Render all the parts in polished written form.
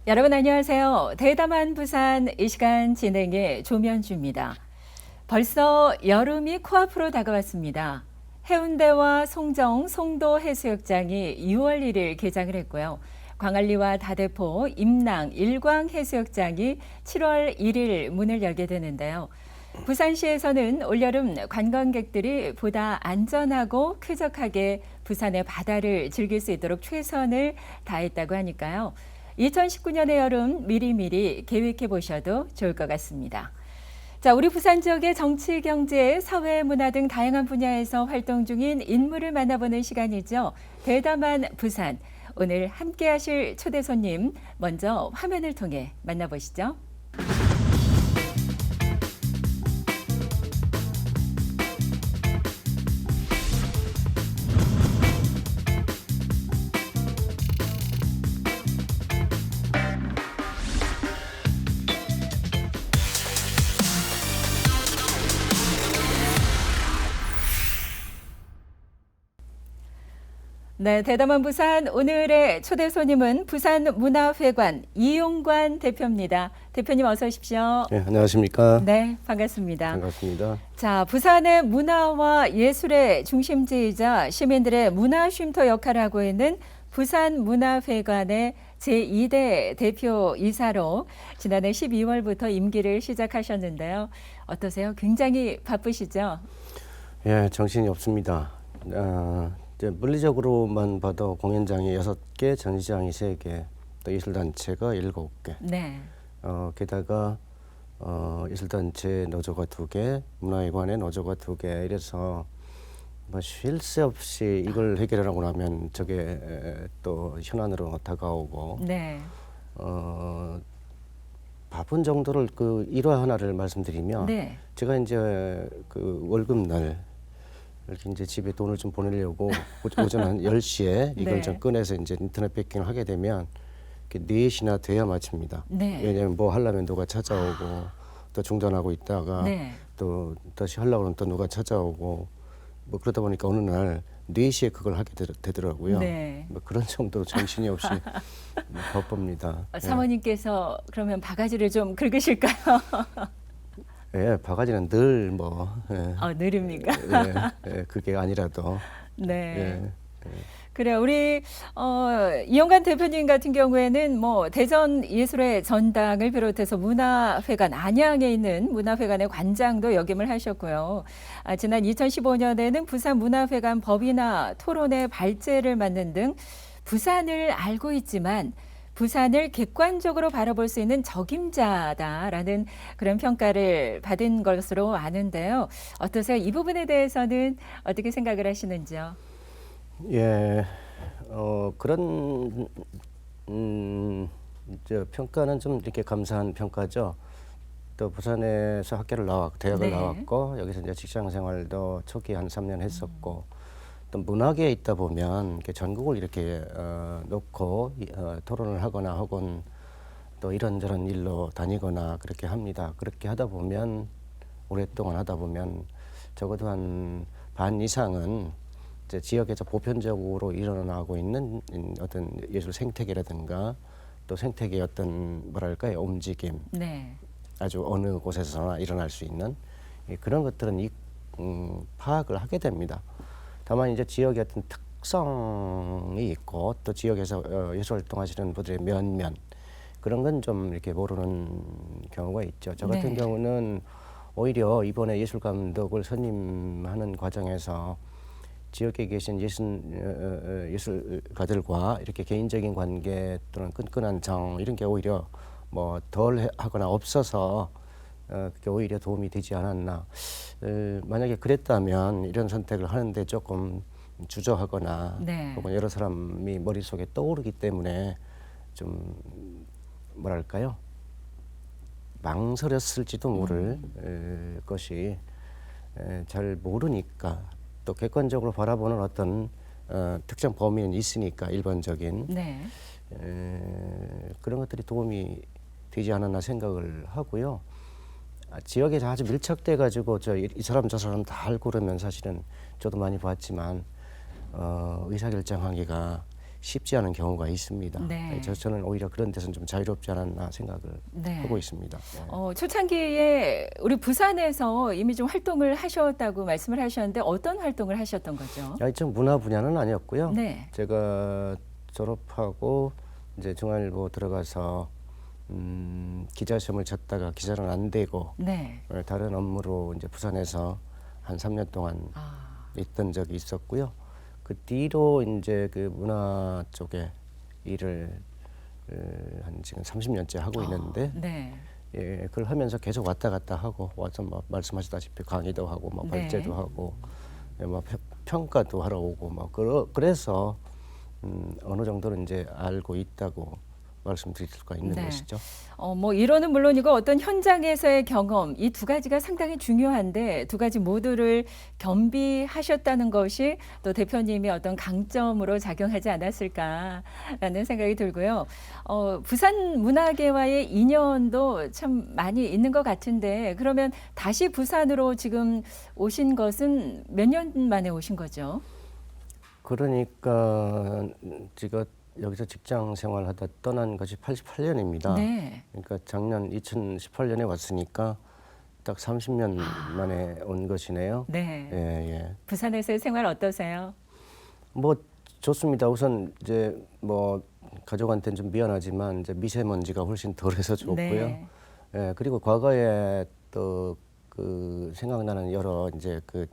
여러분 안녕하세요. 대담한 부산 이 시간 진행의 조면주입니다. 벌써 여름이 코앞으로 다가왔습니다. 해운대와 송정, 송도 해수욕장이 6월 1일 개장을 했고요. 광안리와 다대포, 임랑, 일광 해수욕장이 7월 1일 문을 열게 되는데요. 부산시에서는 올여름 관광객들이 보다 안전하고 쾌적하게 부산의 바다를 즐길 수 있도록 최선을 다했다고 하니까요. 2019년의 여름 미리미리 계획해 보셔도 좋을 것 같습니다. 자, 우리 부산 지역의 정치, 경제, 사회, 문화 등 다양한 분야에서 활동 중인 인물을 만나보는 시간이죠. 대담한 부산. 오늘 함께 하실 초대 손님 먼저 화면을 통해 만나보시죠. 네, 대담한 부산 오늘의 초대 손님은 부산문화회관 이용관 대표입니다. 대표님 어서 오십시오. 네, 안녕하십니까? 네, 반갑습니다. 반갑습니다. 자, 부산의 문화와 예술의 중심지이자 시민들의 문화 쉼터 역할을 하고 있는 부산문화회관의 제2대 대표 이사로 지난해 12월부터 임기를 시작하셨는데요. 어떠세요? 굉장히 바쁘시죠? 예, 정신이 없습니다. 이제 물리적으로만 봐도 공연장이 6개, 전시장이 3개, 또 예술단체가 7개. 네. 게다가 예술단체 노조가 2개, 문화회관의 노조가 2개, 이래서 뭐 쉴 새 없이 이걸 해결하라고 하면 저게 또 현안으로 다가오고, 네. 바쁜 정도를 그 일화 하나를 말씀드리면, 네. 제가 이제 그 월급날 이렇게 이제 집에 돈을 좀 보내려고 오전 한 10시에 이걸 네. 좀 꺼내서 이제 인터넷 베킹을 하게 되면 4시나 돼야 마칩니다. 네. 왜냐하면 뭐 하려면 누가 찾아오고 또 중단하고 있다가 네. 또 다시 하려고 하면 또 누가 찾아오고 뭐 그러다 보니까 어느 날 4시에 그걸 하게 되더라고요. 네. 뭐 그런 정도로 정신이 없이 바쁩니다. 사모님께서 그러면 바가지를 좀 긁으실까요? 예, 바가지는 늘 뭐 느립니까? 그게 아니라도 네. 예. 그래요. 우리 이용관 대표님 같은 경우에는 뭐 대전 예술의 전당을 비롯해서 문화회관 안양에 있는 문화회관의 관장도 역임을 하셨고요. 지난 2015년에는 부산 문화회관 법이나 토론회 발제를 맡는 등 부산을 알고 있지만 부산을 객관적으로 바라볼 수 있는 적임자다라는 그런 평가를 받은 것으로 아는데요. 어떠세요? 이 부분에 대해서는 어떻게 생각을 하시는지요? 예, 그런 평가는 좀 이렇게 감사한 평가죠. 또 부산에서 학교를 대학을 네. 나왔고 여기서 이제 직장 생활도 초기 한 3년 했었고 또 문화계에 있다 보면 이렇게 전국을 이렇게 놓고 토론을 하거나 혹은 또 이런저런 일로 다니거나 그렇게 합니다. 그렇게 하다 보면 오랫동안 하다 보면 적어도 한 반 이상은 이제 지역에서 보편적으로 일어나고 있는 어떤 예술 생태계라든가 또 생태계의 어떤 뭐랄까요 움직임, 네. 아주 어느 곳에서나 일어날 수 있는 그런 것들은 파악을 하게 됩니다. 다만 이제 지역의 어떤 특성이 있고 또 지역에서 예술 활동하시는 분들의 면면 그런 건 좀 이렇게 모르는 경우가 있죠. 저 같은 네. 경우는 오히려 이번에 예술 감독을 선임하는 과정에서 지역에 계신 예술가들과 이렇게 개인적인 관계 또는 끈끈한 정 이런 게 오히려 뭐 덜 하거나 없어서 그게 오히려 도움이 되지 않았나. 만약에 그랬다면 이런 선택을 하는데 조금 주저하거나 네. 혹은 여러 사람이 머릿속에 떠오르기 때문에 좀 뭐랄까요 망설였을지도 모를 것이 잘 모르니까 또 객관적으로 바라보는 어떤 특정 범위는 있으니까 일반적인 네. 그런 것들이 도움이 되지 않았나 생각을 하고요. 지역에 아주 밀착돼 가지고 이 사람 저 사람 다 알고 그러면 사실은 저도 많이 봤지만 의사결정하기가 쉽지 않은 경우가 있습니다. 네. 저는 오히려 그런 데서는 좀 자유롭지 않았나 생각을 네. 하고 있습니다. 네. 초창기에 우리 부산에서 이미 좀 활동을 하셨다고 말씀을 하셨는데 어떤 활동을 하셨던 거죠? 좀 문화 분야는 아니었고요. 네. 제가 졸업하고 이제 중앙일보 들어가서 기자 시험을 쳤다가 기자는 안 되고 네. 다른 업무로 이제 부산에서 한 3년 동안 있던 적이 있었고요. 그 뒤로 이제 그 문화 쪽에 일을 한 지금 30년째 하고 있는데 네. 예, 그걸 하면서 계속 왔다 갔다 하고 와서 뭐 말씀하셨다시피 강의도 하고 뭐 네. 발제도 하고 뭐 평가도 하러 오고 뭐 그래서 어느 정도는 이제 알고 있다고 말씀드릴 수가 있는 네. 것이죠. 뭐 이론은 물론이고 어떤 현장에서의 경험 이 두 가지가 상당히 중요한데 두 가지 모두를 겸비하셨다는 것이 또 대표님의 어떤 강점으로 작용하지 않았을까라는 생각이 들고요. 부산 문화계와의 인연도 참 많이 있는 것 같은데 그러면 다시 부산으로 지금 오신 것은 몇 년 만에 오신 거죠? 그러니까 제가 여기서 직장 생활하다 떠난 것이 88년입니다. 네. 그러니까 작년 2018년에 왔으니까 딱 30년 만에 온 것이네요. 네. 예, 예. 부산에서의 생활 어떠세요? 뭐 좋습니다. 우선 이제 뭐 가족한테는 좀 미안하지만 이제 미세먼지가 훨씬 덜해서 좋고요. 네. 예, 그리고 과거에 또 그 생각나는 여러 이제 그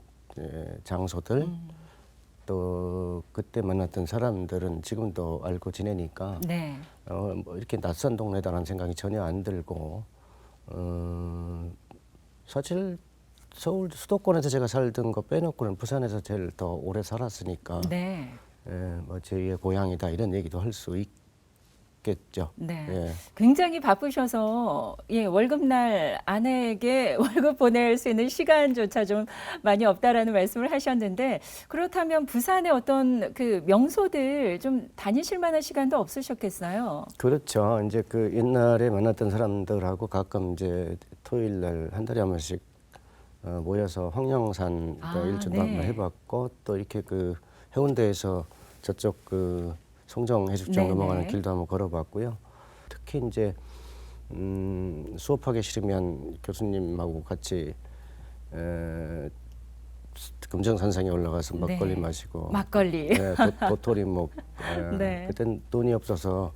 장소들 또 그때 만났던 사람들은 지금도 알고 지내니까 네. 뭐 이렇게 낯선 동네다라는 생각이 전혀 안 들고 사실 서울 수도권에서 제가 살던 거 빼놓고는 부산에서 제일 더 오래 살았으니까 네. 뭐 제2의 고향이다 이런 얘기도 할 수 있겠죠. 네. 예. 굉장히 바쁘셔서 월급날 아내에게 월급 보낼 수 있는 시간조차 좀 많이 없다라는 말씀을 하셨는데 그렇다면 부산의 어떤 그 명소들 좀 다니실 만한 시간도 없으셨겠어요? 그렇죠. 이제 그 옛날에 만났던 사람들하고 가끔 이제 토요일 날 한 달에 한 번씩 모여서 황령산 일전도 네. 한번 해봤고 또 이렇게 그 해운대에서 저쪽 그 송정 해수욕장 네네. 넘어가는 길도 한번 걸어봤고요. 특히 이제 수업하기 싫으면 교수님하고 같이 금정산상에 올라가서 막걸리 네. 마시고 막걸리. 도토리묵 네. 그땐 돈이 없어서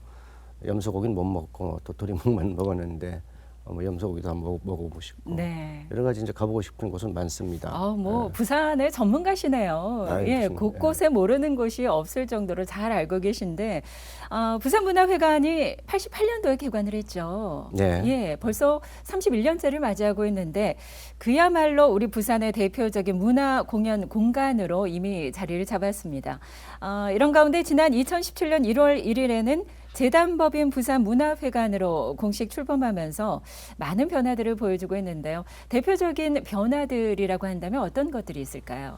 염소고기는 못 먹고 도토리묵만 먹었는데 뭐 염소고기도 한번 먹어보고 싶고 네. 여러 가지 이제 가보고 싶은 곳은 많습니다. 부산의 전문가시네요. 무슨, 곳곳에 모르는 곳이 없을 정도로 잘 알고 계신데, 부산문화회관이 88년도에 개관을 했죠. 네. 벌써 31년째를 맞이하고 있는데, 그야말로 우리 부산의 대표적인 문화 공연 공간으로 이미 자리를 잡았습니다. 이런 가운데 지난 2017년 1월 1일에는 재단법인 부산문화회관으로 공식 출범하면서 많은 변화들을 보여주고 있는데요. 대표적인 변화들이라고 한다면 어떤 것들이 있을까요?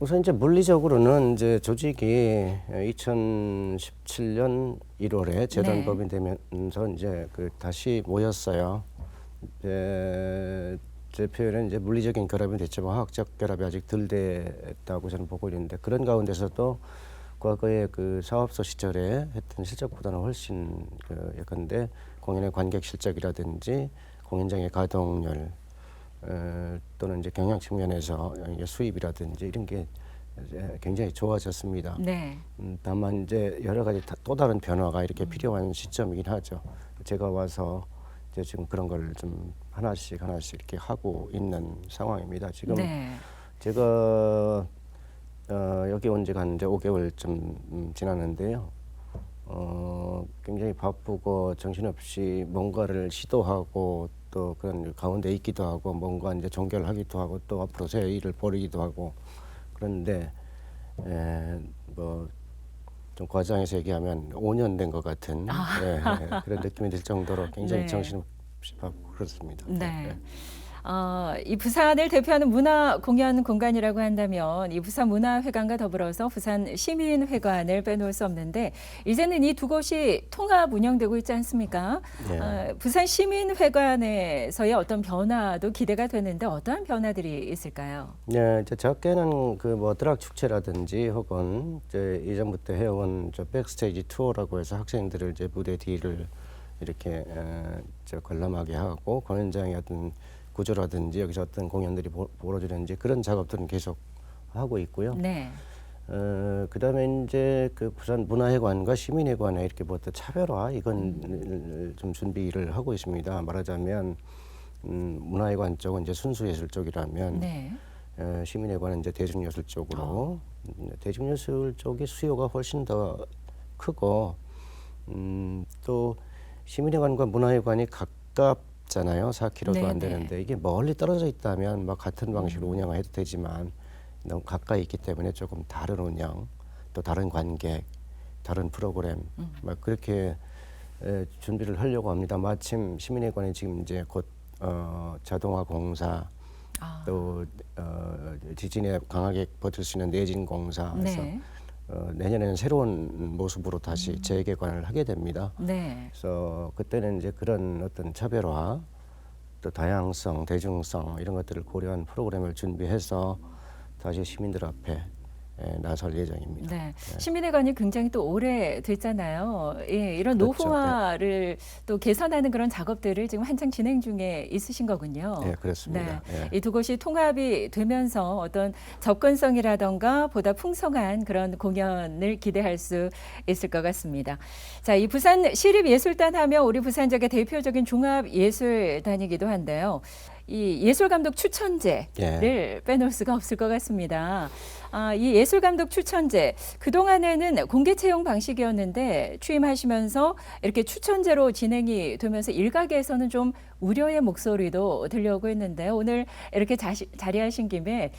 우선 이제 물리적으로는 이제 조직이 2017년 1월에 재단법인 되면서 이제 그 다시 모였어요. 제 표현은 이제 물리적인 결합이 됐지만 화학적 결합이 아직 덜 됐다고 저는 보고 있는데 그런 가운데서도 과거에 그 사업소 시절에 했던 실적보다는 훨씬 예컨대 공연의 관객 실적이라든지 공연장의 가동률 또는 이제 경영 측면에서 수입이라든지 이런 게 굉장히 좋아졌습니다. 네. 다만 이제 여러 가지 또 다른 변화가 이렇게 필요한 시점이긴 하죠. 제가 와서 이제 지금 그런 걸 좀 하나씩 이렇게 하고 있는 상황입니다. 지금 네. 제가 여기 온 지가 이제 5개월쯤 지났는데요. 굉장히 바쁘고 정신없이 뭔가를 시도하고 또 그런 가운데 있기도 하고 뭔가 이제 종결하기도 하고 또 앞으로 새 일을 벌이기도 하고 그런데 뭐 좀 과장해서 얘기하면 5년 된 것 같은 그런 느낌이 들 정도로 굉장히 네. 정신없이 바쁘고 그렇습니다. 네. 이 부산을 대표하는 문화 공연 공간이라고 한다면 이 부산 문화회관과 더불어서 부산 시민회관을 빼놓을 수 없는데 이제는 이 두 곳이 통합 운영되고 있지 않습니까? 네. 부산 시민회관에서의 어떤 변화도 기대가 되는데 어떠한 변화들이 있을까요? 네, 이제 작게는 그 뭐 드락 축제라든지 혹은 이제 이전부터 해온 저 백스테이지 투어라고 해서 학생들을 이제 무대 뒤를 이렇게 저 관람하게 하고 공연장의 어떤 구조라든지 여기서 어떤 공연들이 벌어지는지 그런 작업들은 계속 하고 있고요. 네. 그다음에 이제 그 부산 문화회관과 시민회관의 이렇게 뭐 또 차별화 이건 좀 준비를 하고 있습니다. 말하자면 문화회관 쪽은 이제 순수예술 쪽이라면 네. 시민회관은 이제 대중예술 쪽으로 대중예술 쪽의 수요가 훨씬 더 크고 또 시민회관과 문화회관이 가깝잖아요. 4km도 안 네, 네. 되는데 이게 멀리 떨어져 있다면 막 같은 방식으로 운영해도 되지만 너무 가까이 있기 때문에 조금 다른 운영, 또 다른 관객, 다른 프로그램 막 그렇게 준비를 하려고 합니다. 마침 시민회관이 지금 이제 곧 자동화 공사 또 지진에 강하게 버틸 수 있는 내진 공사에서 네. 내년에는 새로운 모습으로 다시 재개관을 하게 됩니다. 네. 그래서 그때는 이제 그런 어떤 차별화, 또 다양성, 대중성 이런 것들을 고려한 프로그램을 준비해서 다시 시민들 앞에 나설 예정입니다. 네. 시민회관이 굉장히 또 오래됐잖아요. 예, 이런 그렇죠. 노후화를 또 개선하는 그런 작업들을 지금 한창 진행 중에 있으신 거군요. 네, 그렇습니다. 예. 이 두 곳이 통합이 되면서 어떤 접근성이라던가 보다 풍성한 그런 공연을 기대할 수 있을 것 같습니다. 자, 이 부산 시립예술단 하면 우리 부산 지역의 대표적인 종합예술단이기도 한데요. 이 예술감독 추천제를 빼놓을 수가 없을 것 같습니다. 이 예술감독 추천제, 그동안에는 공개 채용 방식이었는데 취임하시면서 이렇게 추천제로 진행이 되면서 일각에서는 좀 우려의 목소리도 들려오고 있는데요. 오늘 이렇게 자리하신 김에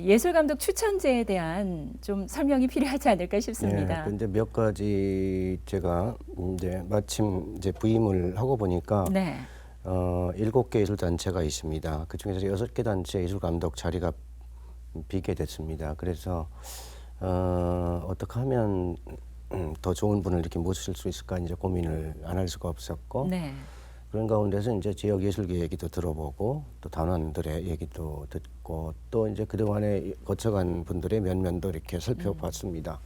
예술감독 추천제에 대한 좀 설명이 필요하지 않을까 싶습니다. 근데 몇 가지 제가 이제 마침 이제 부임을 하고 보니까 네. 7개 예술 단체가 있습니다. 그 중에서 6개 단체 예술 감독 자리가 비게 됐습니다. 그래서 어떻게 하면 더 좋은 분을 이렇게 모실 수 있을까 이제 고민을 안 할 수가 없었고 네. 그런 가운데서 이제 지역 예술계 얘기도 들어보고 또 단원들의 얘기도 듣고 또 이제 그동안에 거쳐간 분들의 면면도 이렇게 살펴봤습니다.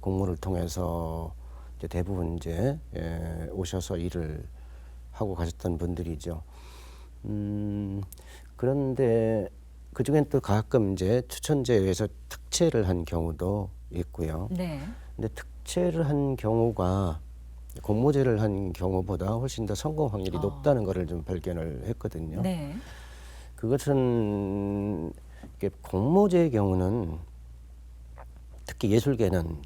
공모를 통해서 이제 대부분 이제 오셔서 일을 하고 가셨던 분들이죠. 그런데 그 중엔 또 가끔 이제 추천제에 의해서 특채를 한 경우도 있고요. 네. 근데 특채를 한 경우가 공모제를 한 경우보다 훨씬 더 성공 확률이 높다는 것을 좀 발견을 했거든요. 네. 그것은 이게 공모제의 경우는 특히 예술계는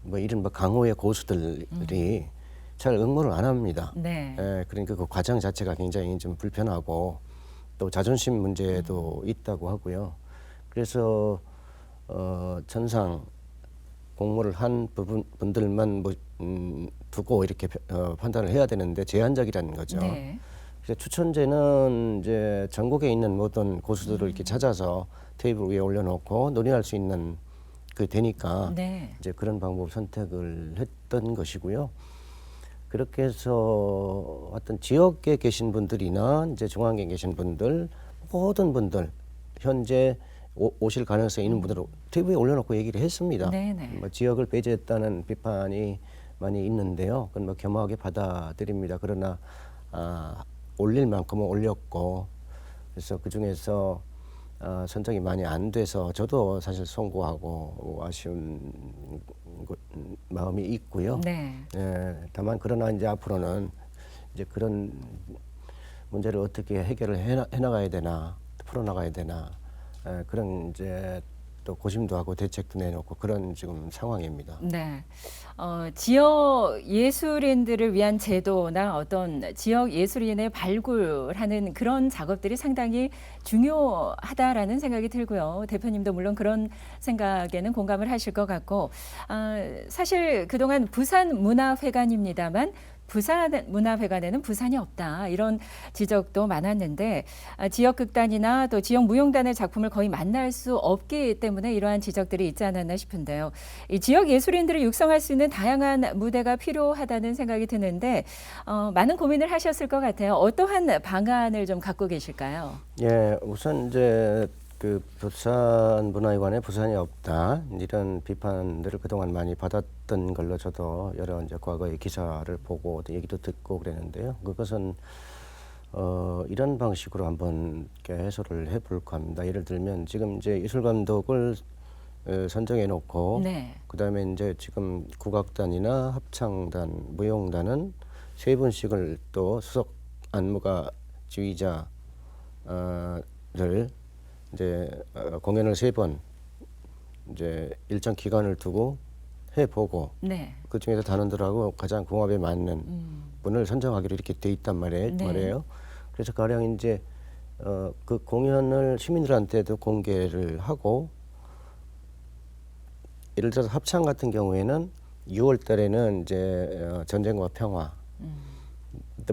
뭐 이른바 강호의 고수들이 잘 응모를 안 합니다. 네. 그러니까 그 과정 자체가 굉장히 좀 불편하고 또 자존심 문제도 있다고 하고요. 그래서 전상 공모를 한 분들만 뭐 두고 이렇게 판단을 해야 되는데 제한적이라는 거죠. 네. 그래서 추천제는 이제 전국에 있는 모든 고수들을 이렇게 찾아서 테이블 위에 올려놓고 논의할 수 있는 그 되니까 네. 이제 그런 방법 선택을 했던 것이고요. 그렇게 해서 어떤 지역에 계신 분들이나 이제 중앙에 계신 분들 모든 분들 현재 오실 가능성이 있는 분들을 TV에 올려놓고 얘기를 했습니다. 네네. 뭐 지역을 배제했다는 비판이 많이 있는데요. 그건 뭐 겸허하게 받아들입니다. 그러나 올릴 만큼은 올렸고 그래서 그 중에서 선정이 많이 안 돼서 저도 사실 송구하고 아쉬운 마음이 있고요. 네. 다만 그러나 이제 앞으로는 이제 그런 문제를 어떻게 해결을 해나가야 되나, 풀어나가야 되나 그런 이제 또 고심도 하고 대책도 내놓고 그런 지금 상황입니다. 네. 지역 예술인들을 위한 제도나 어떤 지역 예술인의 발굴하는 그런 작업들이 상당히 중요하다라는 생각이 들고요. 대표님도 물론 그런 생각에는 공감을 하실 것 같고, 사실 그동안 부산문화회관입니다만 부산문화회관에는 부산이 없다 이런 지적도 많았는데 지역 극단이나 또 지역 무용단의 작품을 거의 만날 수 없기 때문에 이러한 지적들이 있지 않았나 싶은데요. 이 지역 예술인들을 육성할 수 있는 다양한 무대가 필요하다는 생각이 드는데 많은 고민을 하셨을 것 같아요. 어떠한 방안을 좀 갖고 계실까요? 예, 우선 이제 그 부산문화회관에 부산이 없다 이런 비판들을 그동안 많이 받았던 걸로 저도 여러 이제 과거의 기사를 보고 또 얘기도 듣고 그랬는데요. 그것은 이런 방식으로 한번 이렇게 해소를 해볼까 합니다. 예를 들면 지금 이제 예술감독을 선정해 놓고 네. 그다음에 이제 지금 국악단이나 합창단, 무용단은 세 분씩을 또 수석 안무가 지휘자를 이제 공연을 세 번 이제 일정 기간을 두고 해보고 네. 그 중에서 단원들하고 가장 궁합에 맞는 분을 선정하기로 이렇게 돼 있단 말이에요. 그래서 가령 이제 그 공연을 시민들한테도 공개를 하고 예를 들어서 합창 같은 경우에는 6월 달에는 이제 전쟁과 평화.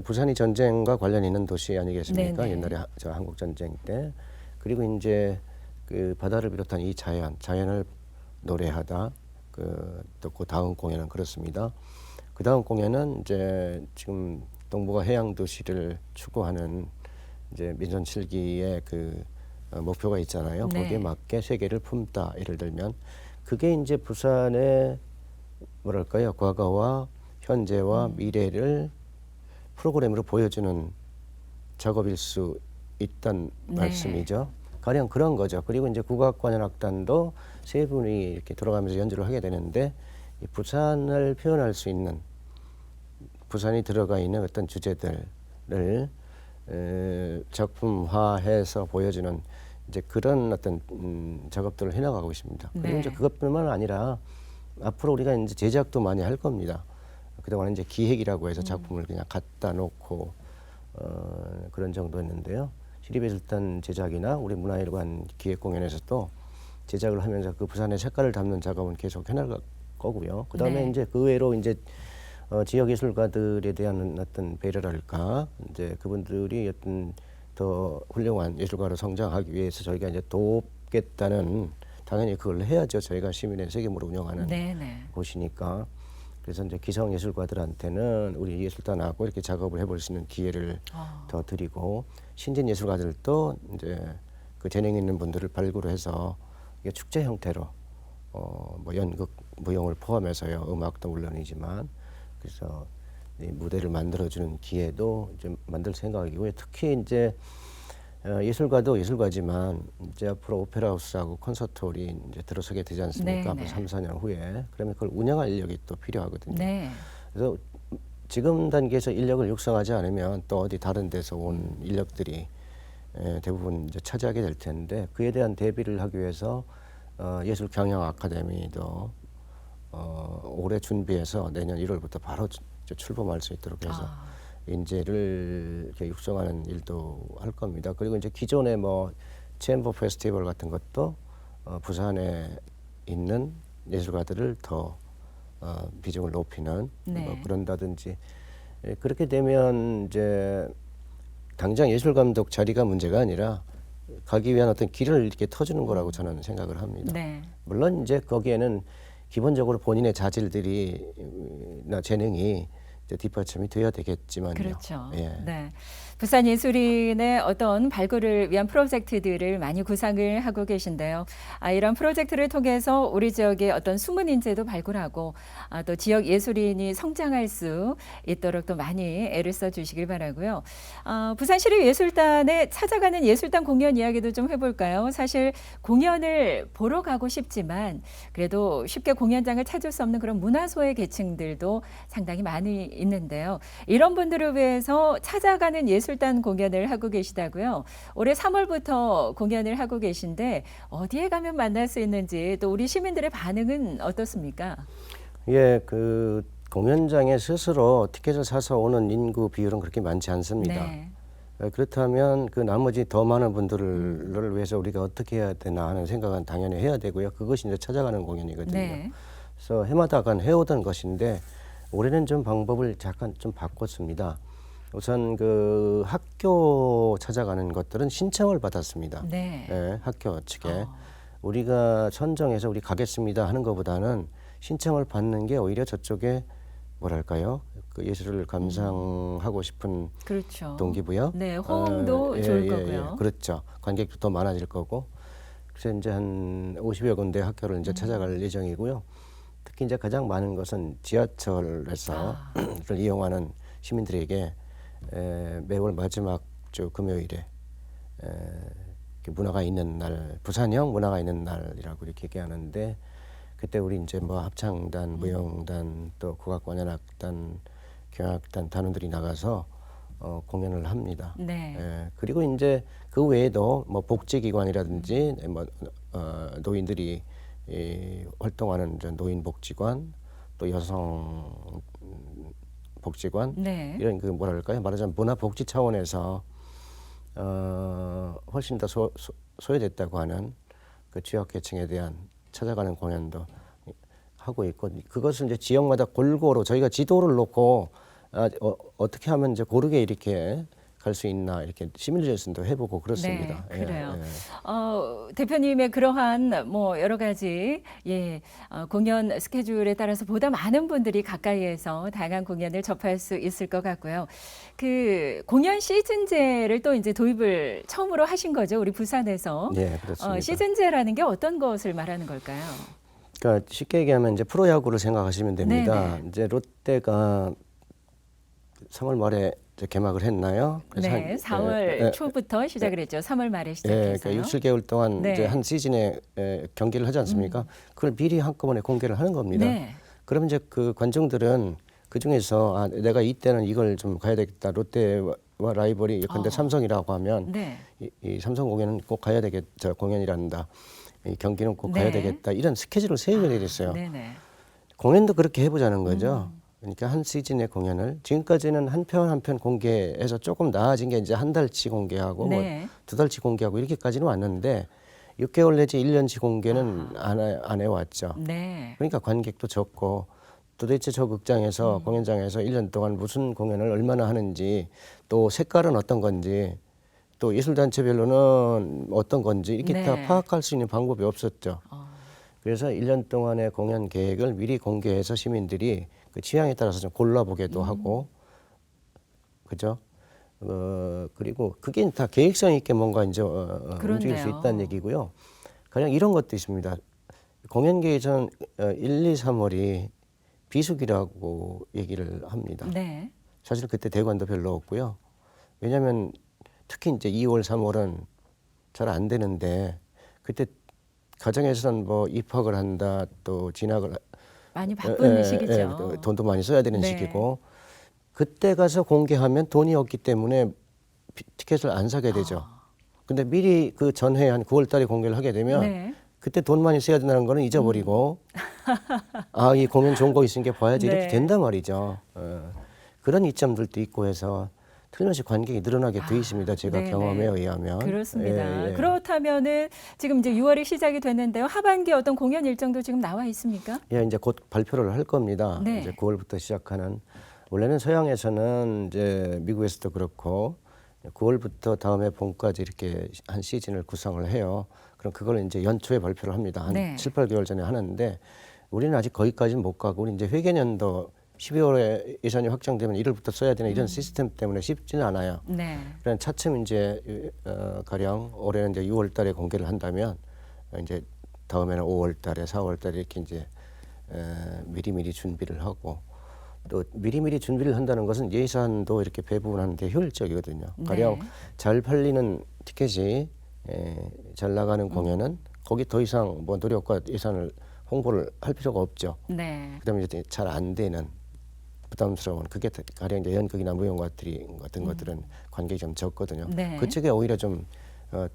부산이 전쟁과 관련이 있는 도시 아니겠습니까? 네네. 옛날에 저 한국 전쟁 때. 그리고 이제 그 바다를 비롯한 이 자연을 노래하다. 또 그 다음 공연은 그렇습니다. 그 다음 공연은 이제 지금 동북아 해양 도시를 추구하는 이제 민선 7기의 그 목표가 있잖아요. 네. 거기에 맞게 세계를 품다. 예를 들면 그게 이제 부산의 뭐랄까요? 과거와 현재와 미래를 프로그램으로 보여주는 작업일 수 있단 네. 말씀이죠. 가령 그런 거죠. 그리고 이제 국악관현악단도 세 분이 이렇게 돌아가면서 연주를 하게 되는데 이 부산을 표현할 수 있는 부산이 들어가 있는 어떤 주제들을 작품화해서 보여주는 이제 그런 어떤 작업들을 해나가고 있습니다. 그리고 네. 이제 그것뿐만 아니라 앞으로 우리가 이제 제작도 많이 할 겁니다. 그동안 이제 기획이라고 해서 작품을 그냥 갖다 놓고 그런 정도였는데요. 시립예술단 제작이나 우리 문화회관 기획공연에서도 제작을 하면서 그 부산의 색깔을 담는 작업은 계속 해나갈 거고요. 그다음에 네. 이제 그 외로 이제 지역 예술가들에 대한 어떤 배려랄까 이제 그분들이 어떤 더 훌륭한 예술가로 성장하기 위해서 저희가 이제 돕겠다는 당연히 그걸 해야죠. 저희가 시민의 책임으로 운영하는 네네. 곳이니까. 그래서 이제 기성 예술가들한테는 우리 예술단하고 이렇게 작업을 해볼 수 있는 기회를 더 드리고 신진 예술가들도 이제 그 재능 있는 분들을 발굴해서 이게 축제 형태로 뭐 연극, 무용을 포함해서요. 음악도 물론이지만 그래서 이 무대를 만들어주는 기회도 좀 만들 생각이고요. 특히 이제 예술가도 예술가지만 이제 앞으로 오페라 하우스하고 콘서트홀이 이제 들어서게 되지 않습니까? 앞으로 3, 4년 후에. 그러면 그걸 운영할 인력이 또 필요하거든요. 네. 그래서 지금 단계에서 인력을 육성하지 않으면 또 어디 다른 데서 온 인력들이 대부분 이제 차지하게 될 텐데 그에 대한 대비를 하기 위해서 예술 경영 아카데미도 올해 준비해서 내년 1월부터 바로 출범할 수 있도록 해서 인재를 이렇게 육성하는 일도 할 겁니다. 그리고 이제 기존의 뭐 챔버 페스티벌 같은 것도 부산에 있는 예술가들을 더 비중을 높이는 네. 뭐 그런다든지 그렇게 되면 이제 당장 예술 감독 자리가 문제가 아니라 가기 위한 어떤 길을 이렇게 터주는 거라고 저는 생각을 합니다. 네. 물론 이제 거기에는 기본적으로 본인의 자질들이나 재능이 이제 뒷받침이 돼야 되겠지만요. 그렇죠. 예. 네. 부산 예술인의 어떤 발굴을 위한 프로젝트들을 많이 구상을 하고 계신데요. 이런 프로젝트를 통해서 우리 지역의 어떤 숨은 인재도 발굴하고 또 지역 예술인이 성장할 수 있도록 또 많이 애를 써주시길 바라고요. 부산시립예술단에 찾아가는 예술단 공연 이야기도 좀 해볼까요? 사실 공연을 보러 가고 싶지만 그래도 쉽게 공연장을 찾을 수 없는 그런 문화소외 계층들도 상당히 많이 있는데요. 이런 분들을 위해서 찾아가는 예술단 공연을 하고 계시다고요. 올해 3월부터 공연을 하고 계신데 어디에 가면 만날 수 있는지 또 우리 시민들의 반응은 어떻습니까? 예, 그 공연장에 스스로 티켓을 사서 오는 인구 비율은 그렇게 많지 않습니다. 네. 그렇다면 그 나머지 더 많은 분들을 위해서 우리가 어떻게 해야 되나 하는 생각은 당연히 해야 되고요. 그것이 이제 찾아가는 공연이거든요. 네. 그래서 해마다 해오던 것인데 올해는 좀 방법을 잠깐 좀 바꿨습니다. 우선 그 학교 찾아가는 것들은 신청을 받았습니다. 네. 예, 학교 측에 어. 우리가 선정해서 우리 가겠습니다 하는 것보다는 신청을 받는 게 오히려 저쪽에 뭐랄까요? 그 예술을 감상하고 싶은 그렇죠. 동기부여. 네, 호응도 좋을 거고요. 그렇죠. 관객도 더 많아질 거고. 그래서 이제 한 50여 군데 학교를 이제 찾아갈 예정이고요. 특히 이제 가장 많은 것은 지하철에서 를 이용하는 시민들에게 매월 마지막 주 금요일에 이렇게 문화가 있는 날, 부산형 문화가 있는 날이라고 이렇게 얘기하는데 그때 우리 이제 뭐 합창단, 무용단, 또 국악관현악단, 경악단 단원들이 나가서 공연을 합니다. 네. 그리고 이제 그 외에도 뭐 복지기관이라든지 뭐 노인들이 활동하는 저 노인복지관, 또 여성 복지관 네. 이런 그 뭐랄까요 말하자면 문화복지 차원에서 훨씬 더 소외됐다고 하는 그 취약계층에 대한 찾아가는 공연도 하고 있고 그것을 이제 지역마다 골고루 저희가 지도를 놓고 어떻게 하면 이제 고르게 이렇게 갈 수 있나 이렇게 시뮬레이션도 해보고 그렇습니다. 네, 그래요. 예. 대표님의 그러한 뭐 여러 가지 공연 스케줄에 따라서 보다 많은 분들이 가까이에서 다양한 공연을 접할 수 있을 것 같고요. 그 공연 시즌제를 또 이제 도입을 처음으로 하신 거죠, 우리 부산에서. 네, 그렇습니다. 시즌제라는 게 어떤 것을 말하는 걸까요? 그러니까 쉽게 얘기하면 이제 프로야구를 생각하시면 됩니다. 네네. 이제 롯데가 3월 말에 이제 개막을 했나요? 그래서 네, 4월 초부터 시작을 했죠. 3월 말에 시작해서요. 그러니까 6, 7개월 동안 네. 이제 한 시즌에 경기를 하지 않습니까? 그걸 미리 한꺼번에 공개를 하는 겁니다. 네. 그러면 이제 그 관중들은 그 중에서 내가 이때는 이걸 좀 가야 되겠다. 롯데와 라이벌이 예컨대 삼성이라고 하면 네. 이 삼성 공연은 꼭 가야 되겠다. 공연이란다. 이 경기는 꼭 가야 네. 되겠다. 이런 스케줄을 세우게 되겠어요. 네네. 공연도 그렇게 해보자는 거죠. 그러니까 한 시즌의 공연을 지금까지는 한 편 한 편 공개해서 조금 나아진 게 이제 한 달치 공개하고 네. 뭐 두 달치 공개하고 이렇게까지는 왔는데 6개월 내지 1년치 공개는 안 해왔죠. 네. 그러니까 관객도 적고 도대체 저 극장에서 공연장에서 1년 동안 무슨 공연을 얼마나 하는지 또 색깔은 어떤 건지 또 예술단체별로는 어떤 건지 이렇게 네. 다 파악할 수 있는 방법이 없었죠. 그래서 1년 동안의 공연 계획을 미리 공개해서 시민들이 그 취향에 따라서 좀 골라보게도 하고, 그죠? 그리고 그게 다 계획성 있게 뭔가 이제 움직일 수 그렇네요. 있다는 얘기고요. 가령 이런 것도 있습니다. 공연 계획 전 1, 2, 3월이 비수기라고 얘기를 합니다. 네. 사실 그때 대관도 별로 없고요. 왜냐하면 특히 이제 2월, 3월은 잘 안 되는데 그때 가정에서는 뭐 입학을 한다, 또 진학을 많이 바쁜 시기죠. 또 돈도 많이 써야 되는 네. 시기고 그때 가서 공개하면 돈이 없기 때문에 티켓을 안 사게 되죠. 근데 미리 그 전해 한 9월 달에 공개를 하게 되면 네. 그때 돈 많이 써야 된다는 거는 잊어버리고 이 공연 좋은 거 있으니까 봐야지 네. 이렇게 된단 말이죠. 그런 이점들도 있고 해서 틀림없이 관객이 늘어나게 돼 있습니다. 제가 네네. 경험에 의하면. 그렇습니다. 예. 그렇다면은 지금 이제 6월이 시작이 됐는데요. 하반기 어떤 공연 일정도 지금 나와 있습니까? 예, 이제 곧 발표를 할 겁니다. 네. 이제 9월부터 시작하는 원래는 서양에서는 이제 미국에서도 그렇고 9월부터 다음해 봄까지 이렇게 한 시즌을 구성을 해요. 그럼 그걸 이제 연초에 발표를 합니다. 한 네. 7, 8개월 전에 하는데 우리는 아직 거기까지는 못 가고 우리 이제 회계년도 12월에 예산이 확정되면 1월부터 써야 되는 이런 시스템 때문에 쉽지는 않아요. 네. 그냥 차츰 이제 가령 올해는 이제 6월달에 공개를 한다면 이제 다음에는 5월달에 4월달에 이렇게 이제 미리미리 준비를 하고 또 미리미리 준비를 한다는 것은 예산도 이렇게 배분하는데 효율적이거든요. 가령 네. 잘 팔리는 티켓이 잘 나가는 공연은 거기 더 이상 뭐 노력과 예산을 홍보를 할 필요가 없죠. 네. 그다음에 이제 잘 안 되는 부담스러운 그게 가령 이제 연극이나 무용 같은 것들은 관객이 좀 적거든요. 네. 그쪽에 오히려 좀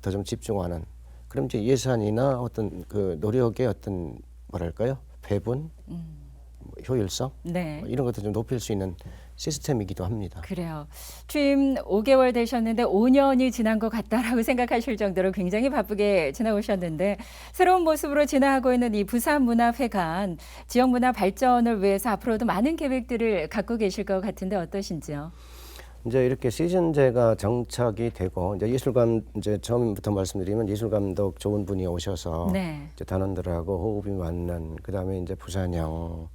더 좀 집중하는 그럼 이제 예산이나 어떤 그 노력의 어떤 뭐랄까요 배분, 뭐 효율성 네. 이런 것들 좀 높일 수 있는 시스템이기도 합니다. 그래요. 취임 5개월 되셨는데 5년이 지난 것 같다라고 생각하실 정도로 굉장히 바쁘게 지나오셨는데 새로운 모습으로 진화하고 있는 이 부산문화회관 지역 문화 발전을 위해서 앞으로도 많은 계획들을 갖고 계실 것 같은데 어떠신지요? 이제 이렇게 시즌제가 정착이 되고 이제 예술감 이제 처음부터 말씀드리면 예술 감독 좋은 분이 오셔서 네. 이제 단원들하고 호흡이 맞는 그다음에 이제 부산형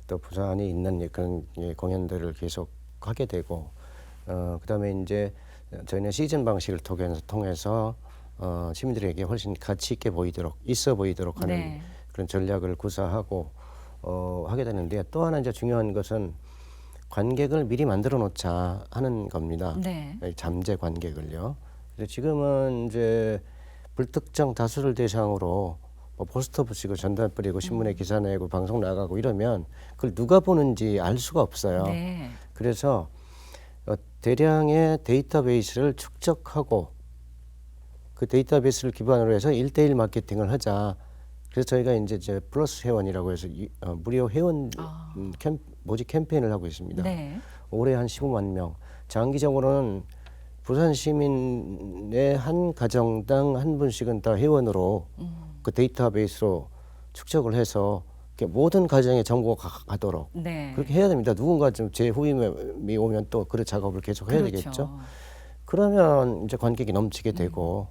또 부산이 있는 그런 공연들을 계속 하게 되고 그다음에 이제 저희는 시즌 방식을 통해서 시민들에게 훨씬 가치 있게 보이도록 있어 보이도록 하는 네. 그런 전략을 구사하고 하게 되는데 또 하나 이제 중요한 것은 관객을 미리 만들어 놓자 하는 겁니다. 네. 잠재 관객을요. 그래서 지금은 이제 불특정 다수를 대상으로 뭐 포스터 붙이고 전단 뿌리고 신문에 기사 내고 방송 나가고 이러면 그걸 누가 보는지 알 수가 없어요. 네. 그래서 대량의 데이터베이스를 축적하고 그 데이터베이스를 기반으로 해서 1대1 마케팅을 하자. 그래서 저희가 이제 플러스 회원이라고 해서 무료 회원 모집 캠페인을 하고 있습니다. 네. 올해 한 15만 명. 장기적으로는 부산 시민의 한 가정당 한 분씩은 다 회원으로 그 데이터베이스로 축적을 해서 이렇게 모든 가정의 정보가 가도록 네. 그렇게 해야 됩니다. 누군가 좀 제 후임이 오면 또 그 작업을 계속 해야 그렇죠. 되겠죠. 그러면 이제 관객이 넘치게 되고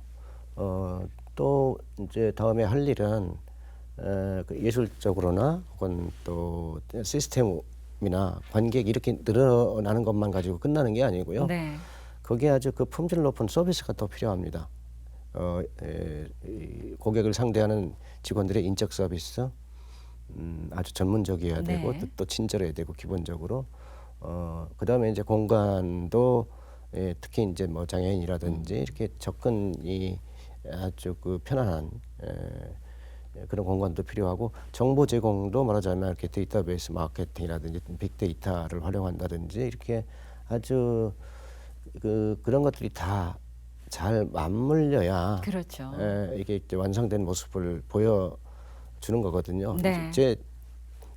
또 이제 다음에 할 일은 그 예술적으로나 혹은 또 시스템이나 관객이 이렇게 늘어나는 것만 가지고 끝나는 게 아니고요. 네. 거기에 아주 그 품질 높은 서비스가 또 필요합니다. 이 고객을 상대하는 직원들의 인적 서비스 아주 전문적이어야 되고 네. 또 친절해야 되고 기본적으로 그다음에 이제 공간도 특히 이제 뭐 장애인이라든지 이렇게 접근이 아주 그 편안한 그런 공간도 필요하고 정보 제공도 말하자면 이렇게 데이터베이스 마케팅이라든지 빅데이터를 활용한다든지 이렇게 아주 그런 것들이 다 잘 맞물려야 그렇죠. 이게 이제 완성된 모습을 보여주는 거거든요. 네. 제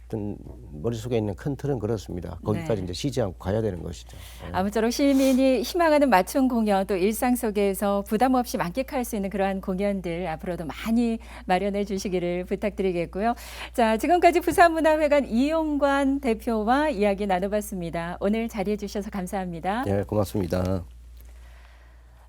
어떤 머릿속에 있는 큰 틀은 그렇습니다. 거기까지 네. 이제 쉬지 않고 가야 되는 것이죠. 아무쪼록 시민이 희망하는 맞춤 공연 또 일상 속에서 부담 없이 만끽할 수 있는 그러한 공연들 앞으로도 많이 마련해 주시기를 부탁드리겠고요. 자, 지금까지 부산문화회관 이용관 대표와 이야기 나눠봤습니다. 오늘 자리해 주셔서 감사합니다. 예, 고맙습니다.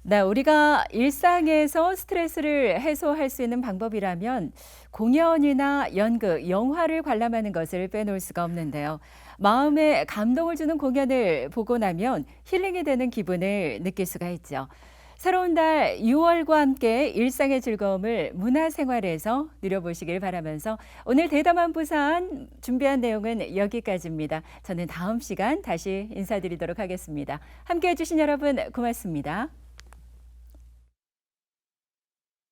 네, 우리가 일상에서 스트레스를 해소할 수 있는 방법이라면 공연이나 연극, 영화를 관람하는 것을 빼놓을 수가 없는데요. 마음에 감동을 주는 공연을 보고 나면 힐링이 되는 기분을 느낄 수가 있죠. 새로운 달 6월과 함께 일상의 즐거움을 문화생활에서 누려보시길 바라면서 오늘 대담한 부산 준비한 내용은 여기까지입니다. 저는 다음 시간 다시 인사드리도록 하겠습니다. 함께해 주신 여러분 고맙습니다.